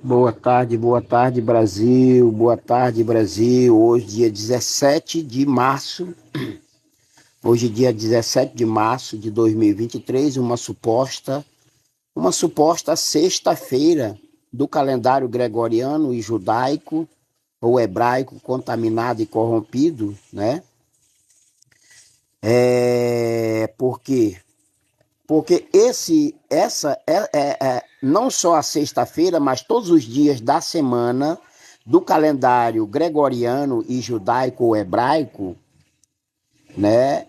Boa tarde, Brasil. Boa tarde, Brasil. Hoje, dia 17 de março. Hoje, dia 17 de março de 2023, uma suposta sexta-feira do calendário gregoriano e judaico ou hebraico contaminado e corrompido, né? Por quê? Porque não só a sexta-feira, mas todos os dias da semana do calendário gregoriano e judaico ou hebraico, né,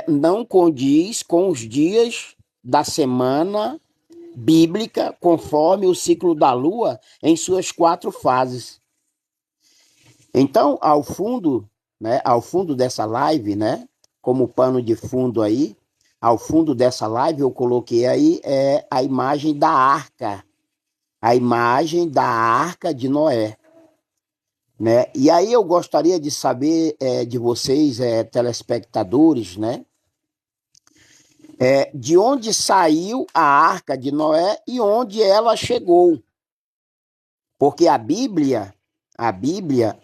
não condiz com os dias da semana bíblica, conforme o ciclo da lua em suas 4 fases. Então, ao fundo dessa live, né, como pano de fundo aí, ao fundo dessa live eu coloquei aí a imagem da arca de Noé, né? E aí eu gostaria de saber de vocês, telespectadores, né, de onde saiu a arca de Noé e onde ela chegou. Porque a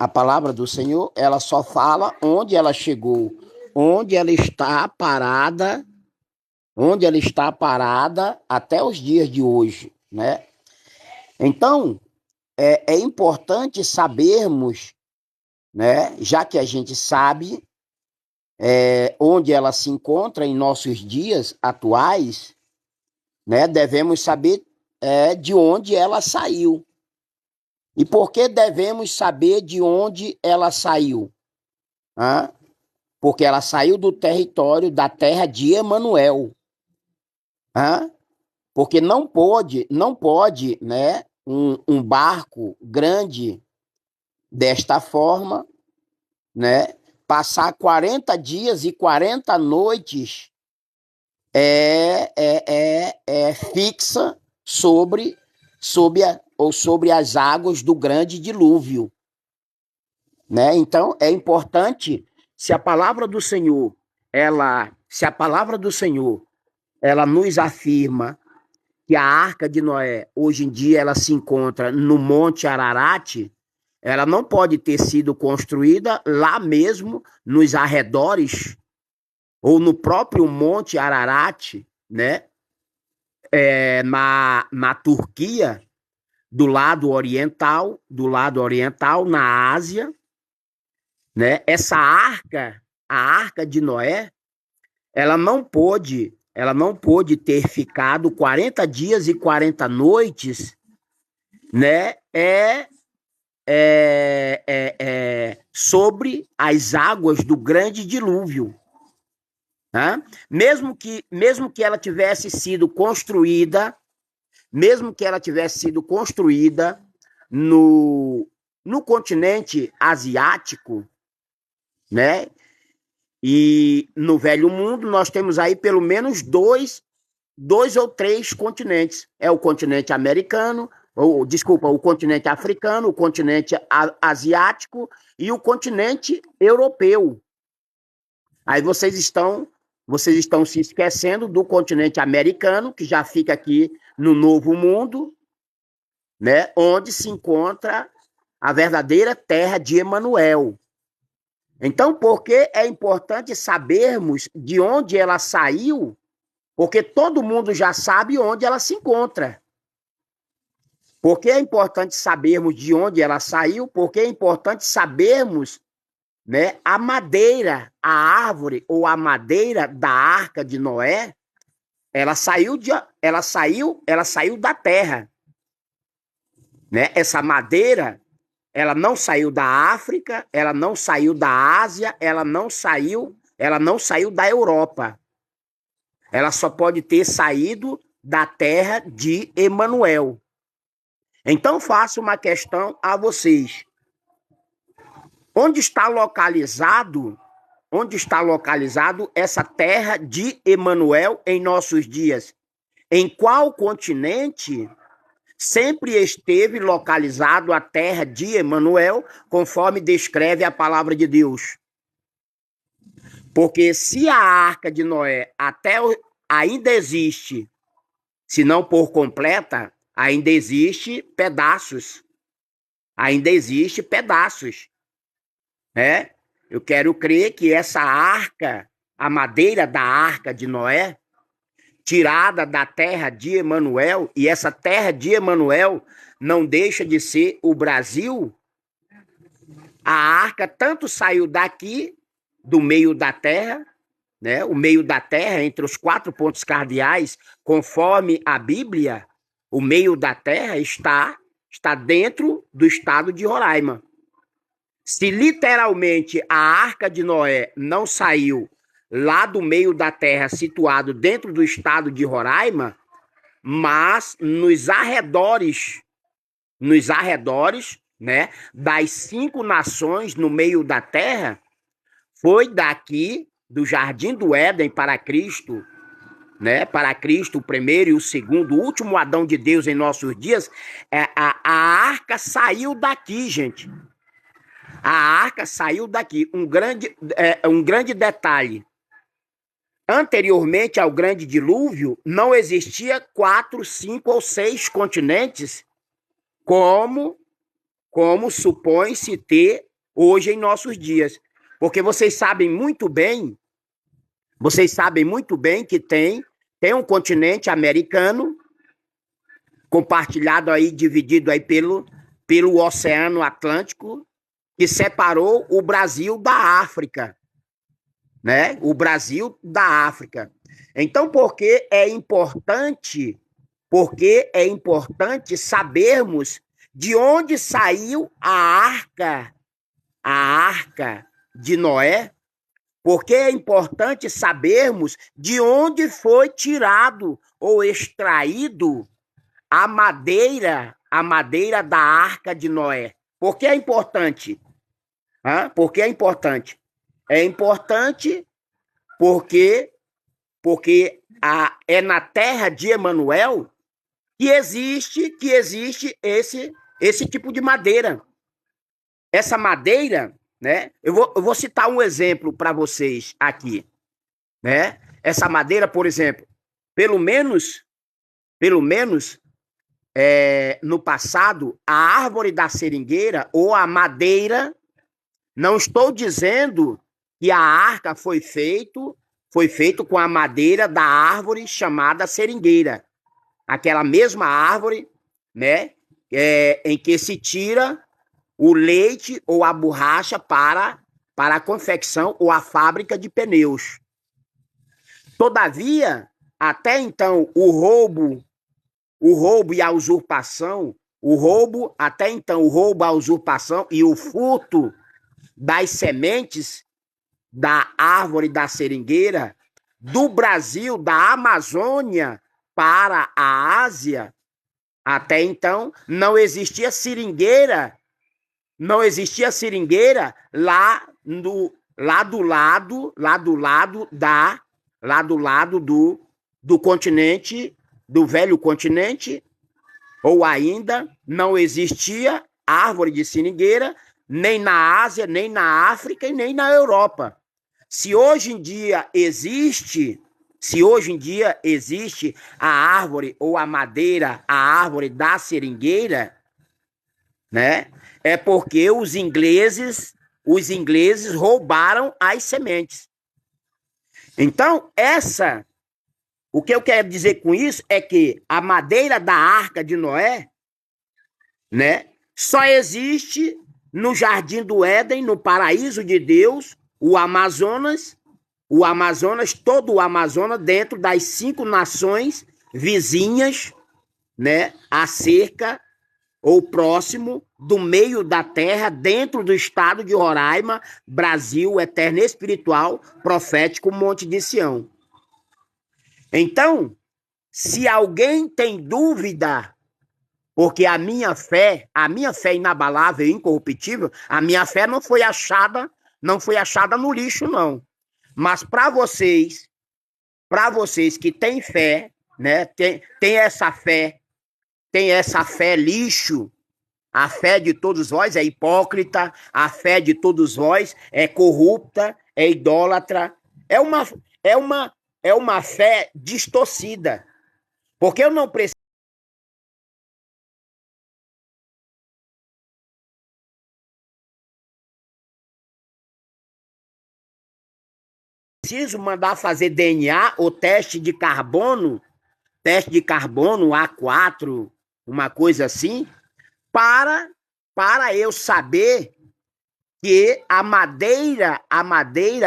palavra do Senhor, ela só fala onde ela chegou, onde ela está parada, até os dias de hoje, né? Então, é importante sabermos, né, já que a gente sabe onde ela se encontra em nossos dias atuais, né, devemos saber de onde ela saiu. E por que devemos saber de onde ela saiu? Porque ela saiu do território da terra de Emanuel. Porque não pode, né, um barco grande desta forma, né, passar 40 dias e 40 noites fixa sobre as águas do grande dilúvio, né? Então é importante, se a palavra do Senhor, ela nos afirma que a Arca de Noé, hoje em dia, ela se encontra no Monte Ararat, ela não pode ter sido construída lá mesmo, nos arredores, ou no próprio Monte Ararat, né? Na Turquia, do lado oriental, na Ásia, né? A Arca de Noé, ela não pôde ter ficado 40 dias e 40 noites, né, sobre as águas do grande dilúvio. Né? Mesmo que ela tivesse sido construída, no continente asiático, né? E no Velho Mundo nós temos aí pelo menos dois ou três continentes. É o continente americano, o continente africano, o continente asiático e o continente europeu. Aí vocês estão se esquecendo do continente americano, que já fica aqui no Novo Mundo, né, onde se encontra a verdadeira terra de Emanuel. Então, por que é importante sabermos de onde ela saiu? Porque todo mundo já sabe onde ela se encontra. Por que é importante sabermos de onde ela saiu? Porque é importante sabermos, né, a madeira, a árvore ou a madeira da Arca de Noé, ela saiu da terra, né? Essa madeira, ela não saiu da África, ela não saiu da Ásia, ela não saiu da Europa. Ela só pode ter saído da terra de Emanuel. Então faço uma questão a vocês. Onde está localizado essa terra de Emanuel em nossos dias? Em qual continente sempre esteve localizado a terra de Emanuel, conforme descreve a palavra de Deus? Porque se a Arca de Noé ainda existe, se não por completa, ainda existe pedaços. Ainda existe pedaços, né? Eu quero crer que essa arca, a madeira da arca de Noé, tirada da terra de Emanuel, e essa terra de Emanuel não deixa de ser o Brasil. A arca tanto saiu daqui, do meio da terra, né? O meio da terra, entre os 4 pontos cardeais, conforme a Bíblia, o meio da terra está dentro do estado de Roraima. Se literalmente a arca de Noé não saiu lá do meio da terra, situado dentro do estado de Roraima, mas nos arredores, né, das 5 nações no meio da terra, foi daqui do Jardim do Éden para Cristo, né, para Cristo, o primeiro e o segundo, o último Adão de Deus em nossos dias, a arca saiu daqui, gente. A arca saiu daqui. Um grande detalhe. Anteriormente ao grande dilúvio, não existia 4, 5 ou 6 continentes como supõe-se ter hoje em nossos dias. Porque vocês sabem muito bem que tem um continente americano compartilhado aí, dividido aí pelo Oceano Atlântico, que separou o Brasil da África, né? O Brasil da África. Então, por que é importante sabermos de onde saiu a arca de Noé? Porque é importante sabermos de onde foi tirado ou extraído a madeira da arca de Noé. Por que é importante? Por que é importante? É importante porque é na terra de Emanuel que existe esse tipo de madeira. Essa madeira, né? Eu vou citar um exemplo para vocês aqui, né? Essa madeira, por exemplo, pelo menos no passado, a árvore da seringueira ou a madeira, não estou dizendo que a arca foi feito com a madeira da árvore chamada seringueira, aquela mesma árvore, né, em que se tira o leite ou a borracha para a confecção ou a fábrica de pneus. Todavia, até então, o roubo e a usurpação, a usurpação e o furto das sementes da árvore da seringueira, do Brasil, da Amazônia para a Ásia, até então não existia seringueira lá do lado do continente, do velho continente, ou ainda não existia árvore de seringueira nem na Ásia, nem na África e nem na Europa. Se hoje em dia existe a árvore ou a madeira, a árvore da seringueira, né? É porque os ingleses roubaram as sementes. Então, o que eu quero dizer com isso é que a madeira da arca de Noé, né, só existe no Jardim do Éden, no paraíso de Deus, todo o Amazonas, dentro das 5 nações vizinhas, né, acerca ou próximo do meio da terra, dentro do estado de Roraima, Brasil, eterno espiritual, profético, Monte de Sião. Então, se alguém tem dúvida, porque a minha fé inabalável e incorruptível, a minha fé não foi achada no lixo, não. Mas para vocês que têm fé, né, tem essa fé lixo, a fé de todos vós é hipócrita, a fé de todos vós é corrupta, é idólatra, é uma fé distorcida. Porque eu não preciso preciso mandar fazer DNA ou teste de carbono A4, uma coisa assim, para eu saber que a madeira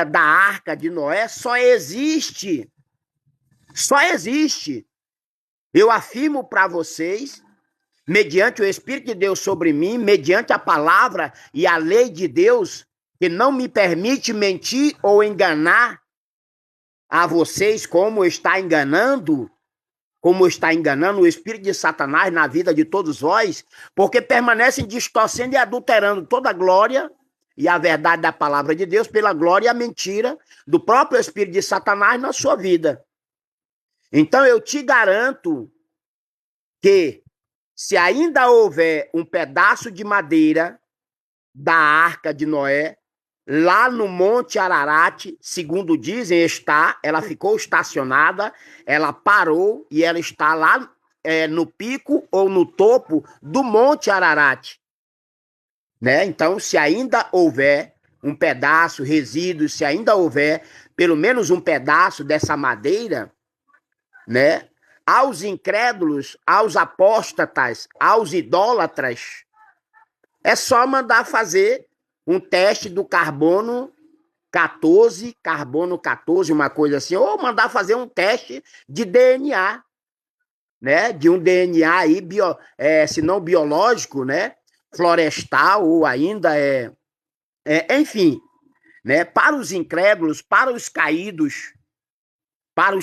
da Arca de Noé só existe. Eu afirmo para vocês, mediante o Espírito de Deus sobre mim, mediante a palavra e a lei de Deus, que não me permite mentir ou enganar a vocês como está enganando o espírito de Satanás na vida de todos vós, porque permanecem distorcendo e adulterando toda a glória e a verdade da palavra de Deus pela glória e a mentira do próprio espírito de Satanás na sua vida. Então eu te garanto que se ainda houver um pedaço de madeira da Arca de Noé, lá no Monte Ararat, segundo dizem, ela ficou estacionada, ela parou e ela está lá no pico ou no topo do Monte Ararat. Né? Então, se ainda houver um pedaço, resíduo, se ainda houver pelo menos um pedaço dessa madeira, né? Aos incrédulos, aos apóstatas, aos idólatras, é só mandar fazer um teste do carbono 14, uma coisa assim, ou mandar fazer um teste de DNA, né? De um DNA aí, se não biológico, né? Florestal, ou ainda enfim, né? Para os incrédulos, para os caídos, para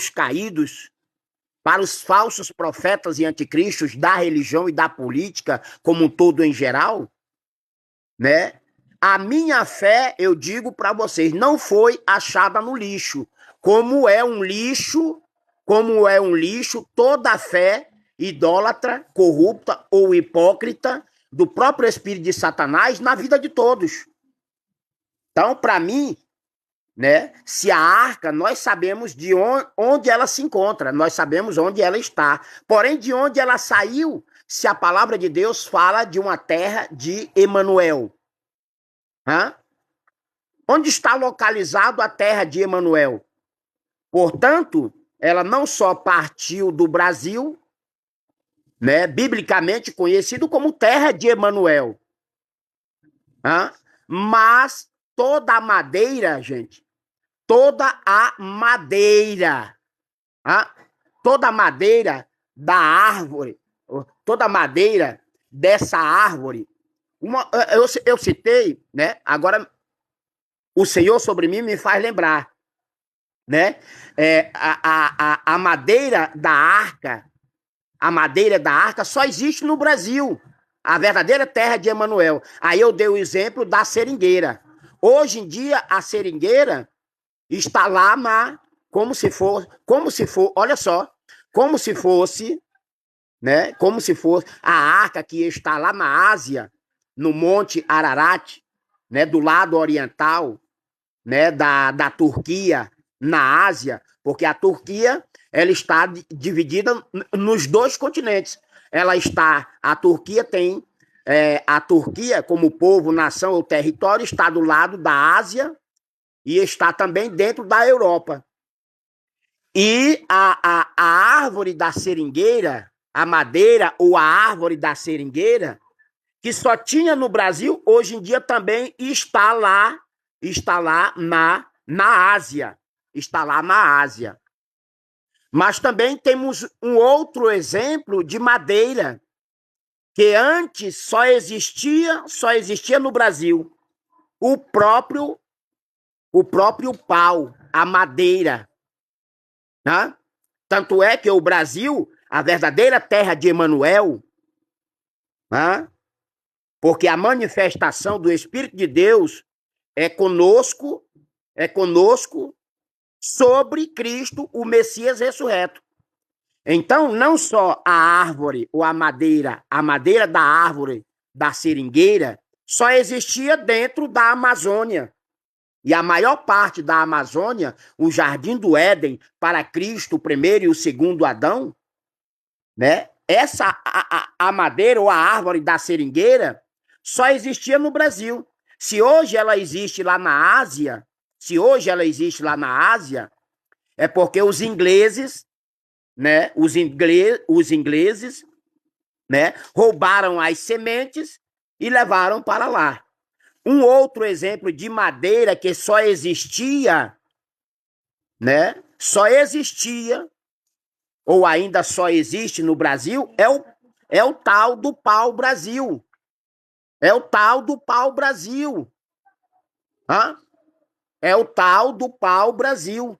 os falsos profetas e anticristos da religião e da política, como um todo em geral, né? A minha fé, eu digo para vocês, não foi achada no lixo. Como é um lixo toda a fé idólatra, corrupta ou hipócrita do próprio espírito de Satanás na vida de todos. Então, para mim, né, se a arca, nós sabemos de onde ela se encontra, nós sabemos onde ela está. Porém, de onde ela saiu, se a palavra de Deus fala de uma terra de Emanuel. Onde está localizado a terra de Emanuel? Portanto, ela não só partiu do Brasil, né, biblicamente conhecido como terra de Emanuel, mas toda a madeira, gente, toda a madeira da árvore, toda a madeira dessa árvore, eu citei, né? Agora o Senhor sobre mim me faz lembrar, né? A madeira da arca, só existe no Brasil, a verdadeira terra de Emanuel. Aí eu dei o exemplo da seringueira. Hoje em dia a seringueira está lá como se fosse, olha só, como se fosse, né? Como se fosse a arca que está lá na Ásia, no Monte Ararat, né? Do lado oriental, né? Da Turquia, na Ásia, porque a Turquia ela está dividida nos dois continentes. A Turquia tem a Turquia como povo, nação ou território está do lado da Ásia e está também dentro da Europa. E a árvore da seringueira, a madeira ou a árvore da seringueira, que só tinha no Brasil, hoje em dia também está lá na Ásia. Está lá na Ásia. Mas também temos um outro exemplo de madeira, que antes só existia no Brasil. O próprio pau, a madeira. Né? Tanto é que o Brasil, a verdadeira terra de Emanuel, né? Porque a manifestação do Espírito de Deus é conosco sobre Cristo, o Messias ressurreto. Então, não só a árvore ou a madeira da árvore da seringueira só existia dentro da Amazônia. E a maior parte da Amazônia, o Jardim do Éden, para Cristo, o primeiro e o segundo Adão, né? A madeira ou a árvore da seringueira só existia no Brasil. Se hoje ela existe lá na Ásia, se hoje ela existe lá na Ásia, é porque os ingleses, né, os ingleses, né, roubaram as sementes e levaram para lá. Um outro exemplo de madeira que só existia, né, só existia, ou ainda só existe no Brasil, é o tal do pau-brasil. É o tal do pau-brasil. Hã? É o tal do pau-brasil.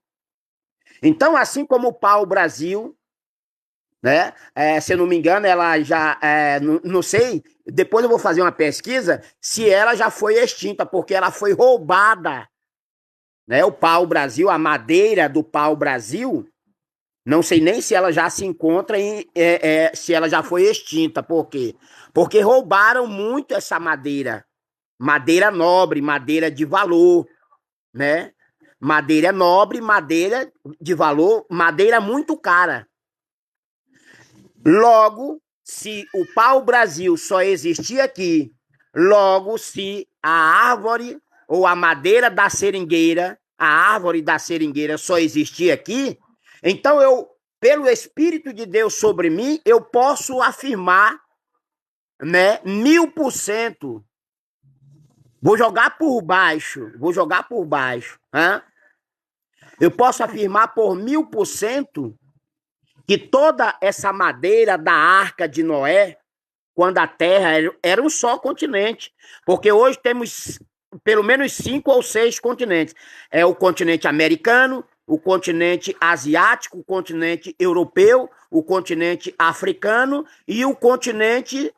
Então, assim como o pau-brasil, né? Se eu não me engano, ela já, não sei, depois eu vou fazer uma pesquisa se ela já foi extinta, porque ela foi roubada, né? O pau-brasil, a madeira do pau-brasil, não sei nem se ela já se encontra, se ela já foi extinta. Por quê? Porque roubaram muito essa madeira. Madeira nobre, madeira de valor, né? Madeira nobre, madeira de valor, madeira muito cara. Logo, se o pau-brasil só existia aqui, logo, se a árvore ou a madeira da seringueira, a árvore da seringueira só existia aqui, então eu, pelo Espírito de Deus sobre mim, eu posso afirmar, né, 1000%. Vou jogar por baixo, Hein? Eu posso afirmar por 1000% que toda essa madeira da Arca de Noé, quando a Terra era um só continente, porque hoje temos pelo menos 5 ou 6 continentes. É o continente americano, o continente asiático, o continente europeu, o continente africano e o continente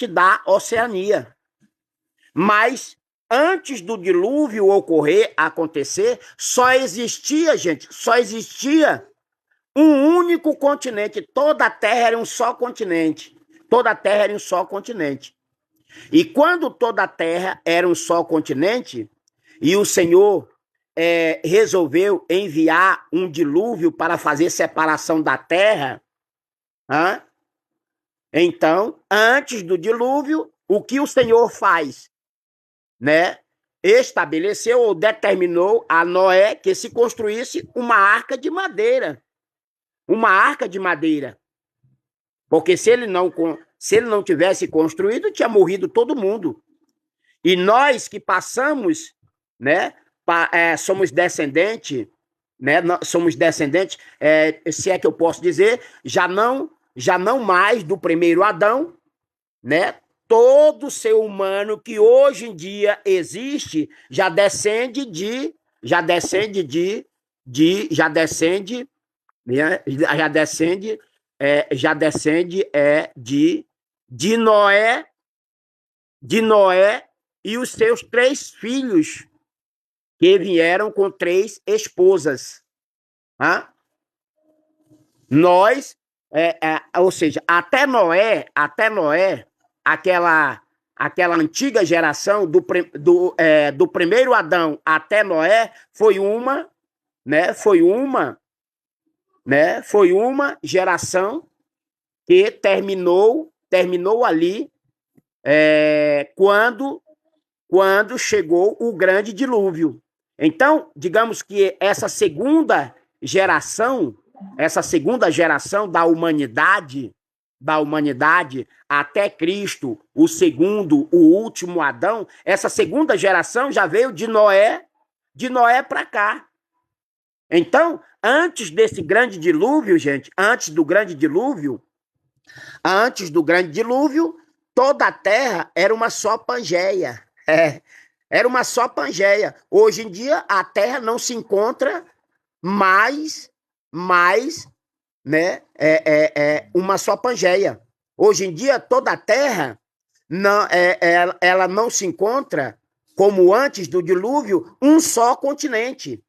da Oceania. Mas antes do dilúvio acontecer, só existia, gente, um único continente. Toda a Terra era um só continente. Toda a Terra era um só continente. E quando toda a Terra era um só continente, e o Senhor resolveu enviar um dilúvio para fazer separação da Terra, então, antes do dilúvio, o que o Senhor faz? Né? Estabeleceu ou determinou a Noé que se construísse uma arca de madeira. Uma arca de madeira. Porque se ele não tivesse construído, tinha morrido todo mundo. E nós que passamos, né, somos descendentes, né, somos descendentes, se é que eu posso dizer, já não mais do primeiro Adão, né? Todo ser humano que hoje em dia existe já descende de Noé, e os seus 3 filhos, que vieram com 3 esposas. Nós, ou seja, até Noé, aquela antiga geração do primeiro Adão até Noé foi uma geração que terminou ali quando chegou o grande dilúvio. Então, digamos que essa segunda geração da humanidade até Cristo, o último Adão, essa segunda geração já veio de Noé para cá. Então, antes desse grande dilúvio, gente, antes do grande dilúvio, toda a Terra era uma só Pangeia. Era uma só Pangeia. Hoje em dia, a Terra não se encontra mais, né, uma só Pangeia. Hoje em dia, toda a Terra, ela não se encontra, como antes do dilúvio, um só continente.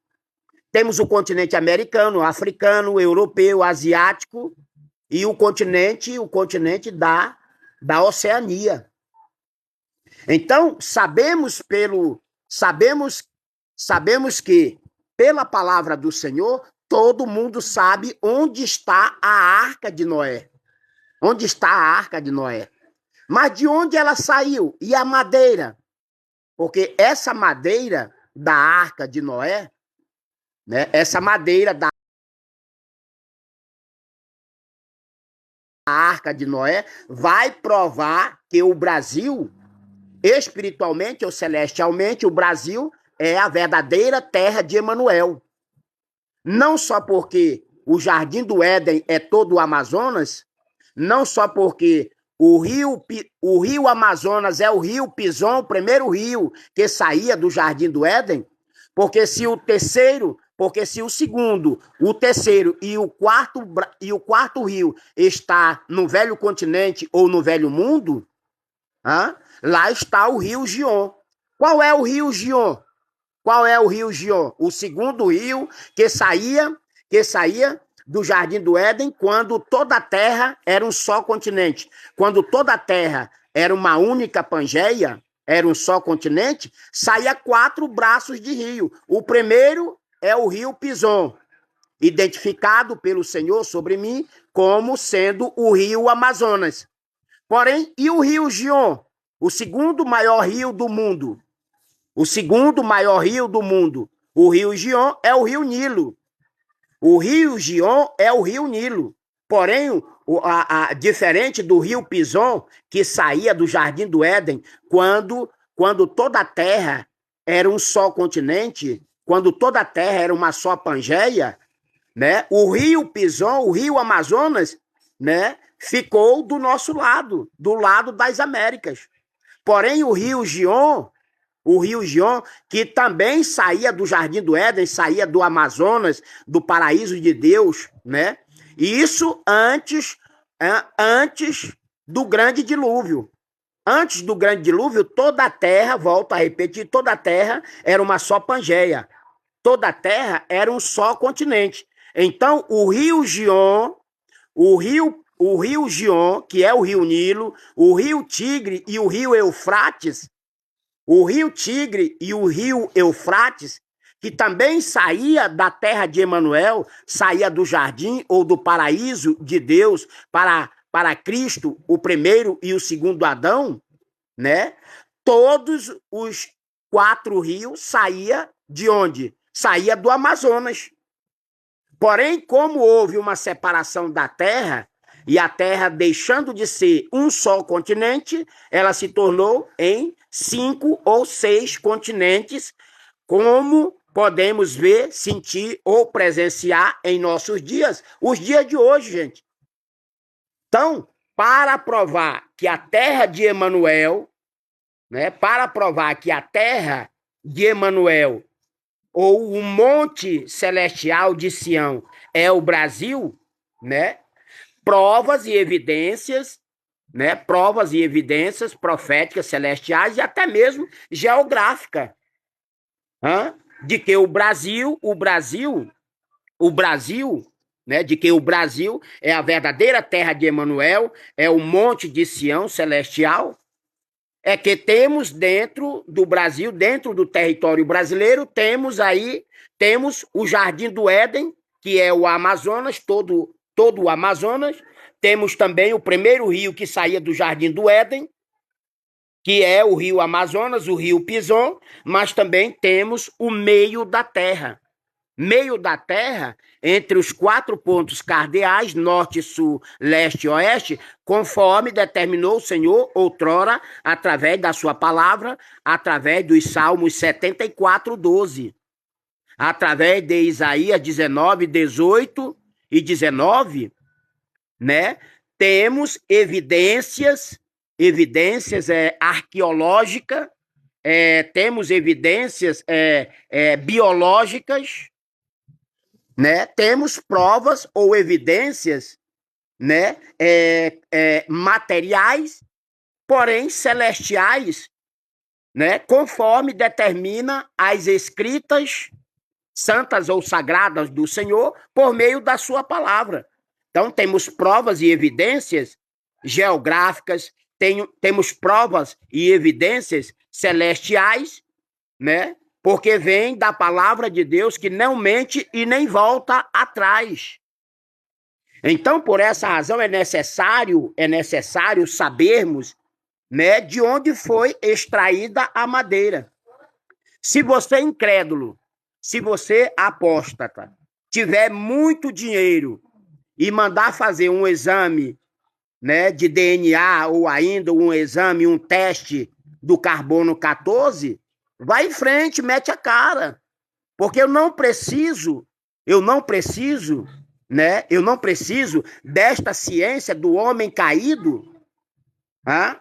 Temos o continente americano, africano, europeu, asiático e o continente da Oceania. Então, sabemos que, pela palavra do Senhor, todo mundo sabe onde está a Arca de Noé. Onde está a Arca de Noé? Mas de onde ela saiu? E a madeira? Porque essa madeira da Arca de Noé, né? Essa madeira da Arca de Noé vai provar que o Brasil, espiritualmente ou celestialmente, o Brasil é a verdadeira terra de Emanuel. Não só porque o Jardim do Éden é todo o Amazonas, não só porque o rio Amazonas é o rio Pison, o primeiro rio que saía do Jardim do Éden, porque se o segundo, o terceiro e o quarto rio está no Velho Continente ou no Velho Mundo, lá está o rio Gion. Qual é o rio Gion? Qual é o rio Gion? O segundo rio que saía do Jardim do Éden quando toda a terra era um só continente. Quando toda a terra era uma única Pangeia, era um só continente, saía 4 braços de rio. O primeiro é o rio Pison, identificado pelo Senhor sobre mim como sendo o rio Amazonas. Porém, e o rio Gion? O segundo maior rio do mundo. O segundo maior rio do mundo. O rio Gion é o rio Nilo. O rio Gion é o rio Nilo. Porém, diferente do rio Pison, que saía do Jardim do Éden, quando toda a terra era um só continente, quando toda a terra era uma só Pangeia, né? O rio Pison, o rio Amazonas, né, ficou do nosso lado, do lado das Américas. Porém, o rio Gion, que também saía do Jardim do Éden, saía do Amazonas, do paraíso de Deus, né? E isso antes do grande dilúvio. Antes do grande dilúvio, toda a terra, volto a repetir, toda a terra era uma só Pangeia. Toda a terra era um só continente. Então, o rio Gion, que é o rio Nilo, o rio Tigre e o rio Eufrates, que também saía da terra de Emanuel, saía do jardim ou do paraíso de Deus para Cristo, o primeiro e o segundo Adão, né? Todos os 4 rios saía de onde? Saía do Amazonas. Porém, como houve uma separação da terra, e a Terra, deixando de ser um só continente, ela se tornou em 5 ou 6 continentes, como podemos ver, sentir ou presenciar em nossos dias, os dias de hoje, gente. Então, para provar que a terra de Emanuel, né, para provar que a terra de Emanuel, ou o monte celestial de Sião, é o Brasil, né? Provas e evidências, né? Provas e evidências proféticas celestiais e até mesmo geográficas, de que o Brasil, né? De que o Brasil é a verdadeira terra de Emanuel, é o monte de Sião celestial. É que temos dentro do Brasil, dentro do território brasileiro, temos o Jardim do Éden, que é o Amazonas, todo o Amazonas. Temos também o primeiro rio que saía do Jardim do Éden, que é o rio Amazonas, o rio Pison, mas também temos o meio da terra. Meio da terra, entre os 4 pontos cardeais, norte, sul, leste e oeste, conforme determinou o Senhor outrora, através da sua palavra, através dos Salmos 74, 12, através de Isaías 19, 18 e 19, né? Temos evidências arqueológicas, temos evidências biológicas, né? Temos provas ou evidências, né? Materiais, porém celestiais, né? Conforme determina as escritas santas ou sagradas do Senhor por meio da sua palavra. Então, temos provas e evidências geográficas, temos provas e evidências celestiais, né? Porque vem da palavra de Deus que não mente e nem volta atrás. Então, por essa razão, é necessário sabermos, né, de onde foi extraída a madeira. Se você é incrédulo, se você apóstata, tiver muito dinheiro e mandar fazer um exame, né, de DNA ou ainda um exame, um teste do carbono 14, vai em frente, mete a cara. Porque eu não preciso desta ciência do homem caído, ah?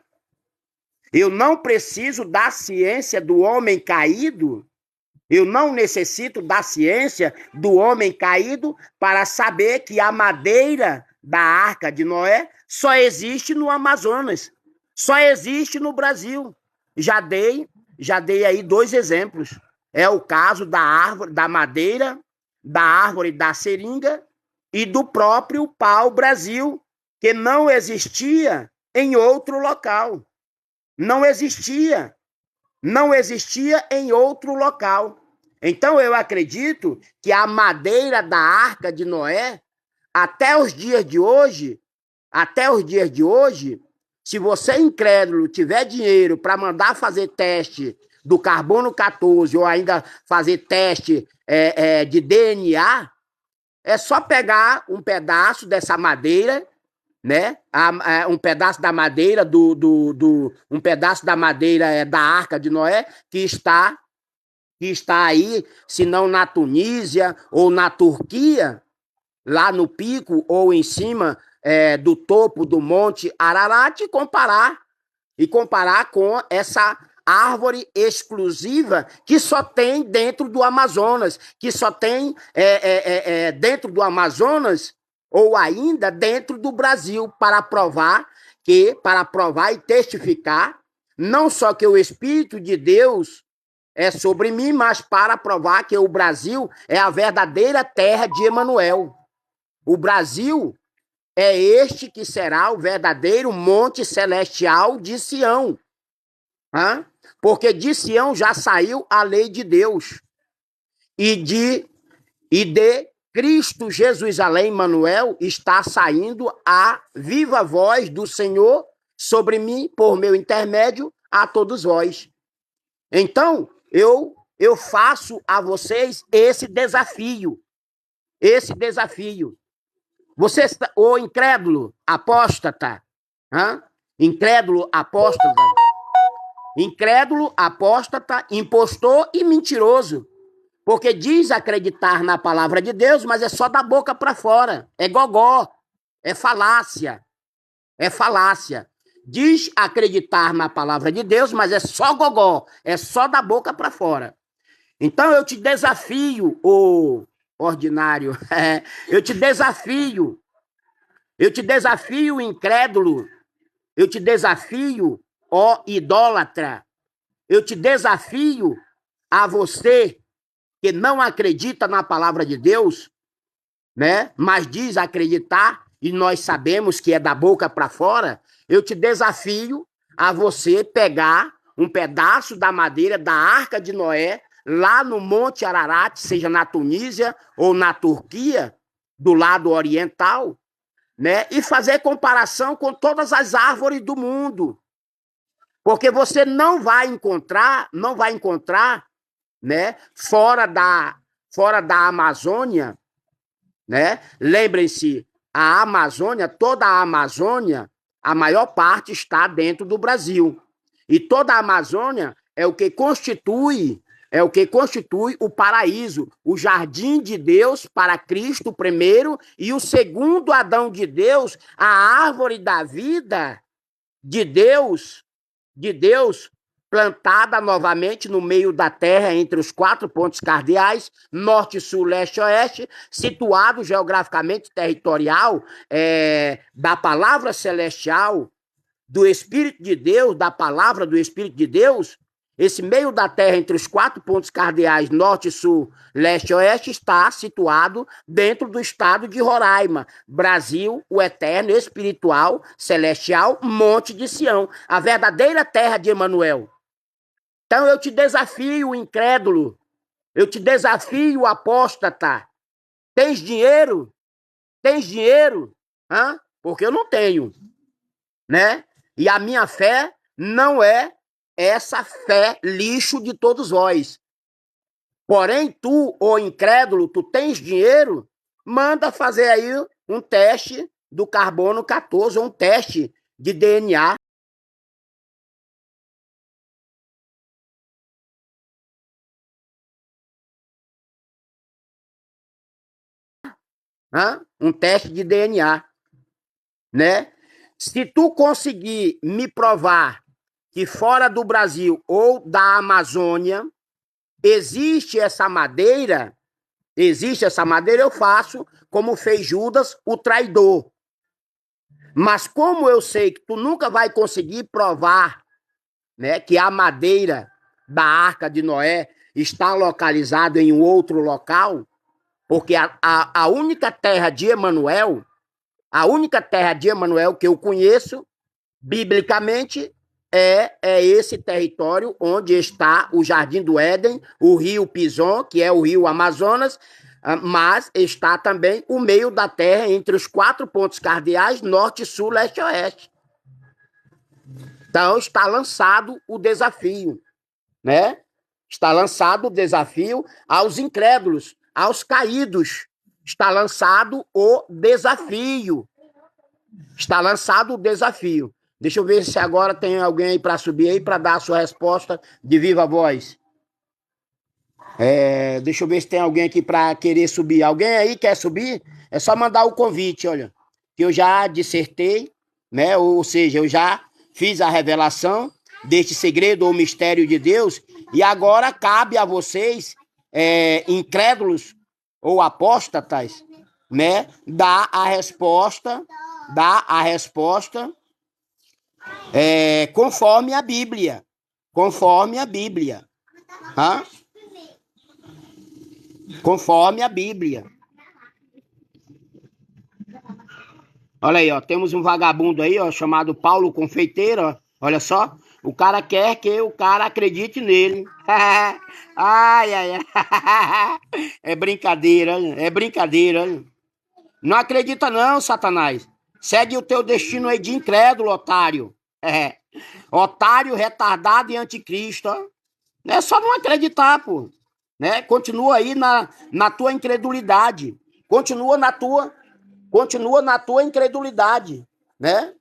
Eu não preciso da ciência do homem caído, eu não necessito da ciência do homem caído para saber que a madeira da Arca de Noé só existe no Amazonas, só existe no Brasil. Já dei aí 2 exemplos. É o caso da árvore, da madeira, da árvore da seringa e do próprio pau-brasil, que não existia em outro local. Não existia. Não existia em outro local. Então eu acredito que a madeira da Arca de Noé, até os dias de hoje, se você incrédulo tiver dinheiro para mandar fazer teste do carbono 14 ou ainda fazer teste de DNA, é só pegar um pedaço dessa madeira, né? Um pedaço da madeira um pedaço da madeira da Arca de Noé que está aí, se não na Tunísia ou na Turquia, lá no pico ou em cima do topo do Monte Ararat e comparar com essa árvore exclusiva que só tem dentro do Amazonas, que só tem dentro do Amazonas ou ainda dentro do Brasil, para provar e testificar não só que o Espírito de Deus é sobre mim, mas para provar que o Brasil é a verdadeira terra de Emanuel. O Brasil é este que será o verdadeiro monte celestial de Sião. Porque de Sião já saiu a lei de Deus. E de Cristo Jesus, além Emanuel, está saindo a viva voz do Senhor sobre mim, por meu intermédio, a todos vós. Então, eu faço a vocês esse desafio. Você, ô incrédulo apóstata, incrédulo apóstata, impostor e mentiroso. Porque diz acreditar na palavra de Deus, mas é só da boca para fora. É gogó, é falácia. Diz acreditar na palavra de Deus, mas é só gogó, é só da boca para fora. Então eu te desafio, ô ordinário, eu te desafio, incrédulo, eu te desafio, ó idólatra, eu te desafio a você que não acredita na palavra de Deus, né? Mas diz acreditar, e nós sabemos que é da boca para fora, eu te desafio a você pegar um pedaço da madeira da Arca de Noé, lá no Monte Ararat, seja na Tunísia ou na Turquia, do lado oriental, né? E fazer comparação com todas as árvores do mundo. Porque você não vai encontrar, né, fora da Amazônia, né? Lembrem-se, a Amazônia, toda a Amazônia, a maior parte está dentro do Brasil. E toda a Amazônia é o que constitui o paraíso, o jardim de Deus para Cristo primeiro e o segundo Adão de Deus, a árvore da vida de Deus, plantada novamente no meio da terra, entre os 4 pontos cardeais, norte, sul, leste, oeste, situado geograficamente territorial da palavra celestial, do Espírito de Deus, da palavra do Espírito de Deus. Esse meio da terra, entre os 4 pontos cardeais, norte, sul, leste e oeste, está situado dentro do estado de Roraima, Brasil, o eterno, espiritual, celestial, Monte de Sião, a verdadeira terra de Emanuel. Então eu te desafio, incrédulo, eu te desafio, apóstata. Tens dinheiro? Porque eu não tenho, né? E a minha fé não é essa fé lixo de todos vós. Porém, tu, ô incrédulo, tu tens dinheiro, manda fazer aí um teste do carbono 14, ou um teste de DNA. Um teste de DNA, né? Se tu conseguir me provar que fora do Brasil ou da Amazônia existe essa madeira, eu faço como fez Judas, o traidor. Mas como eu sei que tu nunca vai conseguir provar, né, que a madeira da Arca de Noé está localizada em um outro local, porque a única terra de Emanuel, que eu conheço, biblicamente, é esse território onde está o Jardim do Éden, o rio Pison, que é o rio Amazonas, mas está também o meio da terra entre os 4 pontos cardeais, norte, sul, leste e oeste. Então está lançado o desafio, né? Está lançado o desafio aos incrédulos, aos caídos. Está lançado o desafio. Está lançado o desafio. Deixa eu ver se agora tem alguém aí para subir aí para dar a sua resposta de viva voz. Deixa eu ver se tem alguém aqui para querer subir. Alguém aí quer subir? É só mandar o convite, olha. Que eu já dissertei, né? Ou seja, eu já fiz a revelação deste segredo ou mistério de Deus. E agora cabe a vocês, incrédulos ou apóstatas, né? Dar a resposta conforme a Bíblia. Conforme a Bíblia. Conforme a Bíblia. Olha aí, ó, temos um vagabundo aí, ó, chamado Paulo Confeiteiro, ó. Olha só, o cara quer que o cara acredite nele. Ai, ai, ai. É brincadeira, é brincadeira. Não acredita não, Satanás. Segue o teu destino aí de incrédulo, otário. Otário, retardado e anticristo, ó. É só não acreditar, pô. Né? Continua aí na tua incredulidade. Continua na tua incredulidade, né?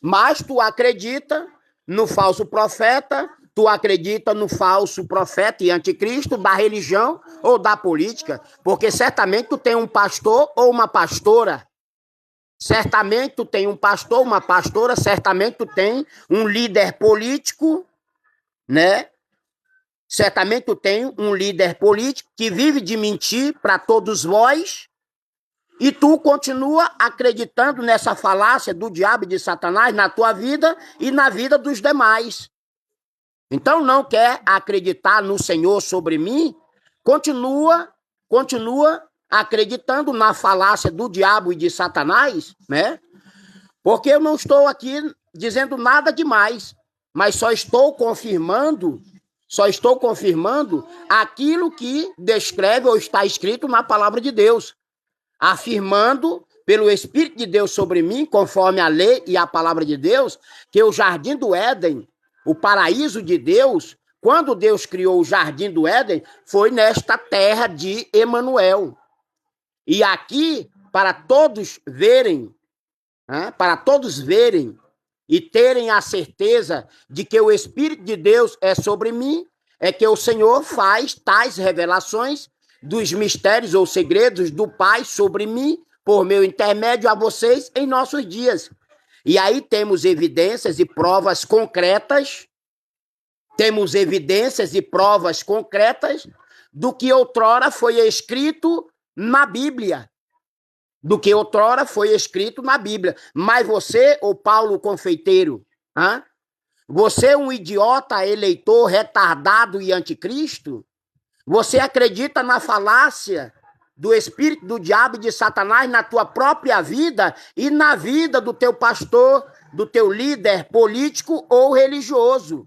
Mas tu acredita no falso profeta, tu acredita no falso profeta e anticristo da religião ou da política, porque certamente tu tem um pastor ou uma pastora. Certamente tu tem um pastor, uma pastora, certamente tu tem um líder político, né? Certamente tu tem um líder político que vive de mentir para todos vós, e tu continua acreditando nessa falácia do diabo e de Satanás na tua vida e na vida dos demais. Então não quer acreditar no Senhor sobre mim? Continua acreditando na falácia do diabo e de Satanás, né? Porque eu não estou aqui dizendo nada demais, mas só estou confirmando aquilo que descreve ou está escrito na palavra de Deus, afirmando pelo Espírito de Deus sobre mim, conforme a lei e a palavra de Deus, que o Jardim do Éden, o paraíso de Deus, quando Deus criou o Jardim do Éden, foi nesta terra de Emanuel. E aqui, para todos verem e terem a certeza de que o Espírito de Deus é sobre mim, é que o Senhor faz tais revelações dos mistérios ou segredos do Pai sobre mim, por meu intermédio a vocês em nossos dias. E aí temos evidências e provas concretas, do que outrora foi escrito na Bíblia. Mas você, ô Paulo Confeiteiro, você é um idiota, eleitor, retardado e anticristo? Você acredita na falácia do espírito do diabo e de Satanás na tua própria vida e na vida do teu pastor, do teu líder político ou religioso.